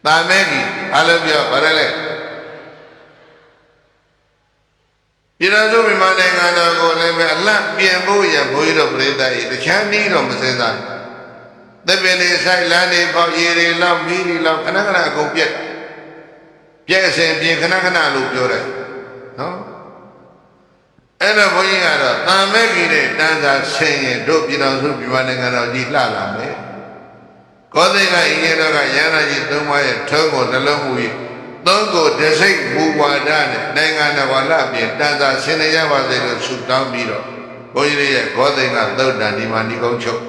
A: တန်မဲ့ကီအားလုံးပြောဗါရဲလေပြည်တော်စုမြန်မာနိုင်ငံတော်ကိုလည်းပဲအလတ်ပြင်ဖို့ရဘုန်းကြီးတို့ပြိဿရဲ့တချမ်းနည်းတော့မစင်စားသစ်ပင်တွေဆိုင်လမ်းတွေပေါ့ရေတွေလောက်မီးတွေလောက်ခဏခဏအကုန်ပြက်ပြက်အစဉ်ပြင်ခဏခဏလို့ပြောတယ်နော်အဲ့တော့ဘုန်းကြီးကတော့တန်မဲ့ကြီးတဲ့တန်းစာဆင်ရင်တို့ပြည်တော်စုမြန်မာနိုင်ငံတော်ကြီးလှလာမယ်ကောသိကအင်းကြီးတော်ကရဟန္တာကြီး3ပါးရဲ့ထုံးကိုနှလုံးမူ၍ သုံးကိုတစိတ်မူဝါဒနဲ့နိုင်ငံတော်ဝါဒအပြင်တန်စာဆင်းရဲပါစေလို့ဆုတောင်းပြီးတော့ဘုန်းကြီးရဲ့ဂေါသိင်္ဂသုတ်တံဒီမှာဏိကုံးချုပ်